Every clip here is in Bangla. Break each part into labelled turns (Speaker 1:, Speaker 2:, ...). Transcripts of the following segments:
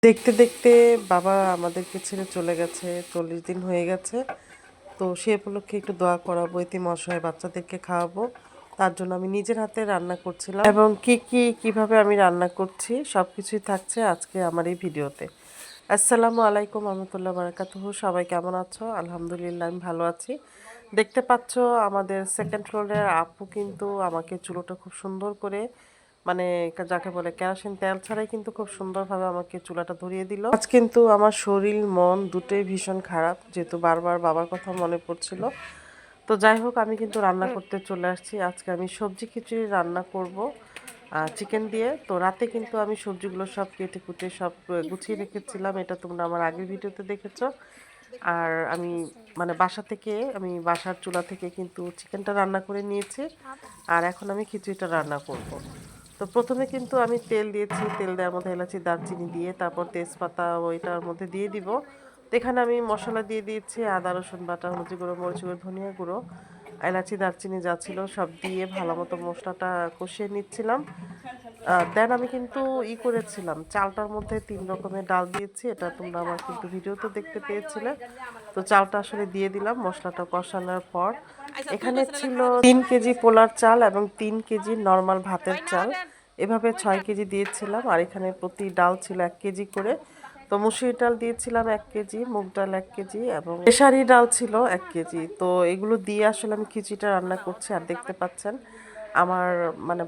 Speaker 1: দেখতে দেখতে বাবা আমাদেরকে ছেড়ে চলে গেছে, 40 দিন হয়ে গেছে। তো সে উপলক্ষে একটু দোয়া করাবো, এতিম অসহায় বাচ্চাদেরকে খাওয়াবো। তার জন্য আমি নিজের হাতে রান্না করছিলাম এবং কিভাবে আমি রান্না করছি সবকিছুই থাকছে আজকে আমার এই ভিডিওতে। আসসালামু আলাইকুম রহমতুল্লাহ বারাকাতুহু। সবাই কেমন আছো? আলহামদুলিল্লাহ আমি ভালো আছি। দেখতে পাচ্ছ আমাদের সেকেন্ড ফ্লোরের আপু কিন্তু আমাকে চুলোটা খুব সুন্দর করে মানে যাকে বলে কেরোসিন তেল ছাড়াই কিন্তু খুব সুন্দরভাবে আমাকে চুলাটা ধরিয়ে দিল। আজ কিন্তু আমার শরীর মন দুটোই ভীষণ খারাপ, যেহেতু বারবার বাবার কথা মনে পড়ছিল। তো যাই হোক, আমি কিন্তু রান্না করতে চলে আসছি। আজকে আমি সবজি খিচুড়ি রান্না করব চিকেন দিয়ে। তো রাতে কিন্তু আমি সবজিগুলো সব কেটে কুটে সব গুছিয়ে রেখেছিলাম, এটা তোমরা আমার আগের ভিডিওতে দেখেছো। আর আমি বাসার চুলা থেকে কিন্তু চিকেনটা রান্না করে নিয়েছি। আর এখন আমি খিচুড়িটা রান্না করব। তো প্রথমে কিন্তু আমি তেল দিয়েছি, তেল দেওয়ার মধ্যে এলাচি দারচিনি দিয়ে তারপর তেজপাতা ওইটার মধ্যে দিয়ে দিব। তো এখানে আমি মশলা দিয়ে দিয়েছি আদা রসুন বাটা, হলুদ গুঁড়ো, মরিচ গুঁড়ো, ধনিয়া গুঁড়ো, এলাচি দারচিনি যা ছিল সব দিয়ে ভালো মতো মশলাটা কষিয়ে নিচ্ছিলাম। দেন আমি কিন্তু করেছিলাম, চালটার মধ্যে 3 রকমের ডাল দিয়েছি, এটা তোমরা আমার কিন্তু ভিডিওতে দেখতে পেয়েছিলে। তো চালটা আসলে দিয়ে দিলাম মশলাটা কষানোর পর। এখানে ছিল 3 কেজি পোলার চাল এবং 3 কেজি নর্মাল ভাতের চাল, এভাবে 6 কেজি দিয়েছিলাম। আর এখানে প্রতি ডাল ছিল 1 কেজি করে। তো মুসুরি ডাল দিয়েছিলাম 1 কেজি, মুগ ডাল 1 কেজি এবং খেসারি ডাল ছিল 1 কেজি। তো এগুলো দিয়ে আসলে আমি খিচুড়িটা রান্না করছি। আর দেখতে পাচ্ছেন আমার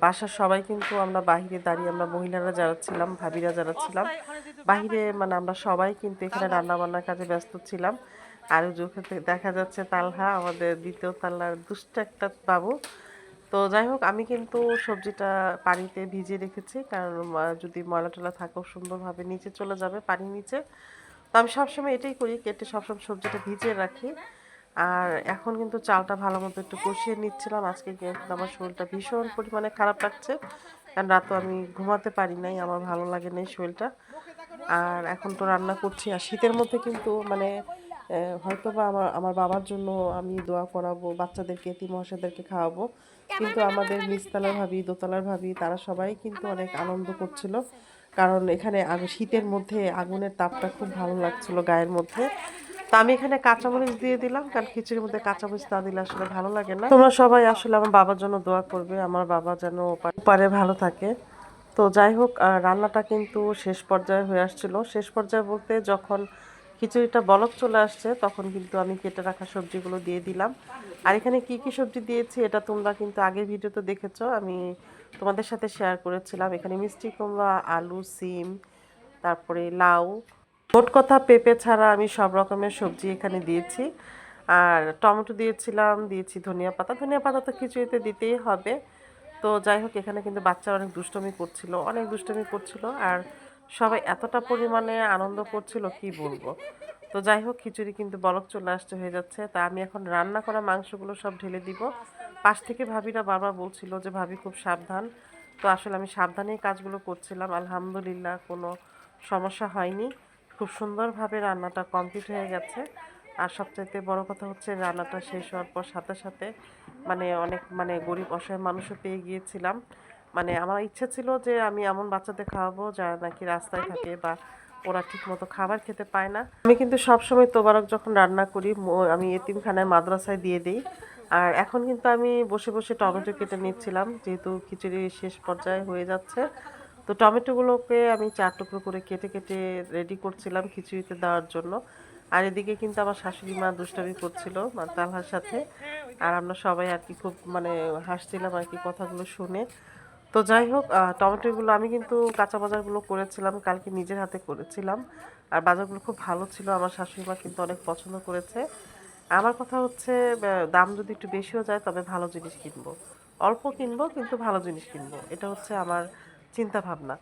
Speaker 1: বাসার সবাই কিন্তু আমরা বাহিরে দাঁড়িয়ে, আমরা মহিলারা যারা ছিলাম, ভাবিরা যারা ছিলাম বাহিরে, আমরা সবাই কিন্তু এখানে রান্না বান্নার কাজে ব্যস্ত ছিলাম। আর ওখানে দেখা যাচ্ছে তালহা, আমাদের দ্বিতীয় তাল্লার দুষ্ট একটা বাবু। তো যাই হোক, আমি কিন্তু সবজিটা পানিতে ভিজিয়ে রেখেছি, কারণ যদি ময়লা টলা থাকেও সুন্দরভাবে নিচে চলে যাবে পানির নিচে। তো আমি সবসময় এটাই করি, কেটে সবসময় সবজিটা ভিজিয়ে রাখি। আর এখন কিন্তু চালটা ভালো মতো একটু কষিয়ে নিচ্ছিলাম। আজকে কিন্তু আমার শরীরটা ভীষণ পরিমাণে খারাপ লাগছে, কারণ রাতও আমি ঘুমাতে পারি নাই, আমার ভালো লাগে নাই শরীরটা। আর এখন তো রান্না করছি, আর শীতের মধ্যে কিন্তু হয়তো বা আমার আমার বাবার জন্য আমি দোয়া করাবো, বাচ্চাদেরকে এতিম মহাশয়দেরকে খাওয়াবো। কিন্তু আমাদের নিচতলার ভাবি, দোতলার ভাবি, তারা সবাই কিন্তু অনেক আনন্দ করছিল, কারণ এখানে শীতের মধ্যে আগুনের তাপটা খুব ভালো লাগছিল গায়ের মধ্যে। তো আমি এখানে কাঁচামরিচ দিয়ে দিলাম, কারণ খিচুড়ির মধ্যে কাঁচামরিচ না দিলে আসলে ভালো লাগে না। তোমরা সবাই আসলে আমার বাবার জন্য দোয়া করবে, আমার বাবা যেন পারে ভালো থাকে। তো যাই হোক, রান্নাটা কিন্তু শেষ পর্যায়ে হয়ে আসছিল। শেষ পর্যায়ে বলতে যখন খিচুড়িটা বলক চলে আসছে, তখন কিন্তু আমি কেটে রাখা সবজিগুলো দিয়ে দিলাম। আর এখানে কি কি সবজি দিয়েছি এটা তোমরা কিন্তু আগের ভিডিওতে দেখেছো, আমি তোমাদের সাথে শেয়ার করেছিলাম। এখানে মিষ্টি কুমড়া, আলু, সিম, তারপরে লাউ, মোট কথা পেঁপে ছাড়া আমি সব রকমের সবজি এখানে দিয়েছি। আর টমেটো দিয়েছিলাম, দিয়েছি ধনিয়া পাতা। ধনিয়া পাতা তো খিচুড়িতে দিতেই হবে। তো যাই হোক, এখানে কিন্তু বাচ্চারা অনেক দুষ্টমি করছিল, অনেক দুষ্টমি করছিল। আর সবাই এতটা পরিমাণে আনন্দ করছিল কি বলবো। তো যাই হোক, খিচুড়ি কিন্তু বলক চলে আসতে হয়ে যাচ্ছে। তা আমি এখন রান্না করা মাংসগুলো সব ঢেলে দিব। পাশ থেকে ভাবিরা বারবার বলছিল যে ভাবি খুব সাবধান। তো আসলে আমি সাবধানেই কাজগুলো করছিলাম। আলহামদুলিল্লাহ কোনো সমস্যা হয়নি, খুব সুন্দরভাবে রান্নাটা কমপ্লিট হয়ে গেছে। আর সবচাইতে বড় কথা হচ্ছে, রান্নাটা শেষ হওয়ার পর সাথে সাথে অনেক গরিব অসহায় মানুষও পেয়ে গিয়েছিলাম। আমার ইচ্ছে ছিল যে আমি এমন বাচ্চাদের খাওয়াবো যারা নাকি রাস্তায় থাকে বা ওরা ঠিক মতো খাবার খেতে পায় না। আমি কিন্তু সবসময় তোবারক যখন রান্না করি আমি এতিমখানায় মাদ্রাসায় দিয়ে দিই। আর এখন কিন্তু আমি বসে বসে টমেটো কেটে নিচ্ছিলাম, যেহেতু খিচুড়ি শেষ পর্যায়ে হয়ে যাচ্ছে। তো টমেটোগুলোকে আমি 4 টুকরো করে কেটে কেটে রেডি করছিলাম খিচুড়িতে দেওয়ার জন্য। আর এদিকে কিন্তু আমার শাশুড়ি মা দুষ্টামি করছিল তালহার সাথে। আর আমরা সবাই আর কি খুব হাসছিলাম আর কি কথাগুলো শুনে। তো যাই হোক, টমেটোগুলো আমি কিন্তু কাঁচা বাজারগুলো করেছিলাম, কালকে নিজের হাতে করেছিলাম। আর বাজারগুলো খুব ভালো ছিল, আমার শাশুড়ি মা কিন্তু অনেক পছন্দ করেছে। আমার কথা হচ্ছে, দাম যদি একটু বেশিও যায় তবে ভালো জিনিস কিনবো, অল্প কিনবো কিন্তু ভালো জিনিস কিনবো, এটা হচ্ছে আমার চিন্তা ভাবনা।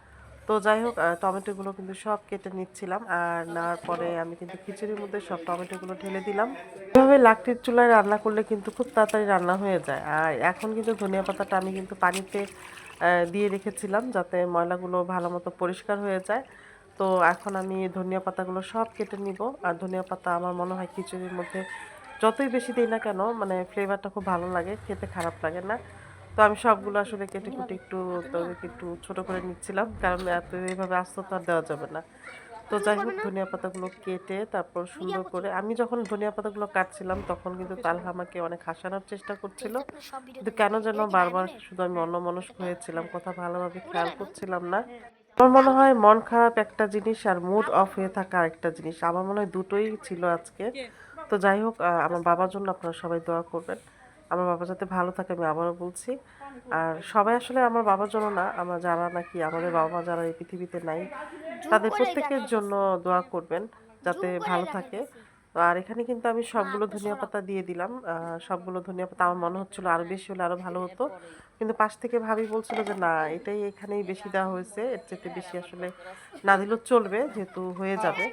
Speaker 1: তো যাই হোক, টমেটোগুলো কিন্তু সব কেটে নিচ্ছিলাম। আর নেওয়ার পরে আমি কিন্তু খিচুড়ির মধ্যে সব টমেটোগুলো ঢেলে দিলাম। এভাবে লাকড়ির চুলায় রান্না করলে কিন্তু খুব তাড়াতাড়ি রান্না হয়ে যায়। আর এখন কিন্তু ধনিয়া পাতাটা আমি কিন্তু পানিতে দিয়ে রেখেছিলাম, যাতে ময়লাগুলো ভালো মতো পরিষ্কার হয়ে যায়। তো এখন আমি ধনিয়া পাতাগুলো সব কেটে নিব। আর ধনিয়া পাতা আমার মনে হয় খিচুড়ির মধ্যে যতই বেশি দিই না কেন, ফ্লেভারটা খুব ভালো লাগে, খেতে খারাপ লাগে না। তো আমি সবগুলো আসলে কেটে কুটে একটু তাদেরকে একটু ছোট করে নিচ্ছিলাম, কারণ এত এইভাবে আস্ত তো আর দেওয়া যাবে না। তো যাই হোক ধনিয়া পাতাগুলো কেটে তারপর সুন্দর করে আমি যখন ধনিয়া পাতাগুলো কাটছিলাম তখন কিন্তু তালহা আমাকে অনেক হাসানোর চেষ্টা করছিল, কিন্তু কেন যেন বারবার শুধু আমি অন্যমনস্ক হয়েছিলাম, কথা ভালোভাবে খেয়াল করছিলাম না। আমার মনে হয় মন খারাপ একটা জিনিস আর মুড অফ হয়ে থাকা আরেকটা জিনিস, আমার মনে হয় দুটোই ছিল আজকে। তো যাই হোক আমার বাবার জন্য আপনারা সবাই দোয়া করবেন, আমার বাবা যাতে ভালো থাকে, আমি আবারও বলছি। আর সবাই আসলে আমার বাবার জন্য না, আমরা যারা নাকি আমাদের বাবা মা যারা এই পৃথিবীতে নাই তাদের প্রত্যেকের জন্য দোয়া করবেন যাতে ভালো থাকে। তো আর এখানে কিন্তু আমি সবগুলো ধনিয়া পাতা দিয়ে দিলাম, সবগুলো ধনিয়া পাতা আমার মনে হচ্ছিল আরো বেশি হলে আরো ভালো হতো, কিন্তু পাশ থেকে ভাবি বলছিল যে না এটাই এখানেই বেশি দেওয়া হয়েছে, এর চেয়ে বেশি আসলে না দিলেও চলবে যেহেতু হয়ে যাবে।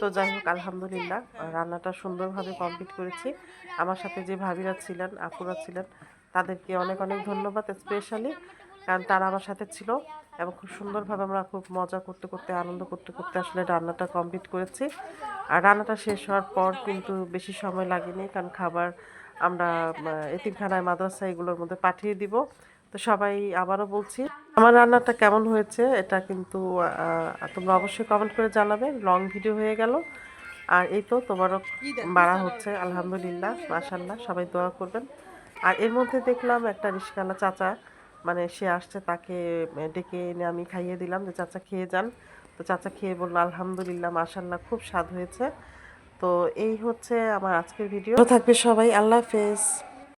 Speaker 1: তো যাই হোক আলহামদুলিল্লাহ রান্নাটা সুন্দরভাবে কমপ্লিট করেছি। আমার সাথে যে ভাবিরা ছিলেন আপুরা ছিলেন তাদেরকে অনেক অনেক ধন্যবাদ স্পেশালি, কারণ তারা আমার সাথে ছিল এবং খুব সুন্দরভাবে আমরা খুব মজা করতে করতে আনন্দ করতে করতে আসলে রান্নাটা কমপ্লিট করেছি। আর রান্নাটা শেষ হওয়ার পর কিন্তু বেশি সময় লাগেনি, কারণ খাবার আমরা এতিমখানায় মাদ্রাসা এগুলোর মধ্যে পাঠিয়ে দিব। তো সবাই আবারও বলছি আমার রান্নাটা কেমন হয়েছে এটা কিন্তু তোমরা অবশ্যই কমেন্ট করে জানাবে, লং ভিডিও হয়ে গেল। আর এই তো তোমারও বাড়া হচ্ছে আলহামদুলিল্লাহ মাশাল্লাহ, সবাই দোয়া করবেন। আর এর মধ্যে দেখলাম একটা রিশকাওয়ালা চাচা, মানে সে আসছে, তাকে ডেকে এনে আমি খাইয়ে দিলাম যে চাচা খেয়ে যান। তো চাচা খেয়ে বললো আলহামদুলিল্লাহ মাশাল্লাহ খুব স্বাদ হয়েছে। তো এই হচ্ছে আমার আজকের ভিডিও, থাকবে সবাই, আল্লাহ হাফেজ।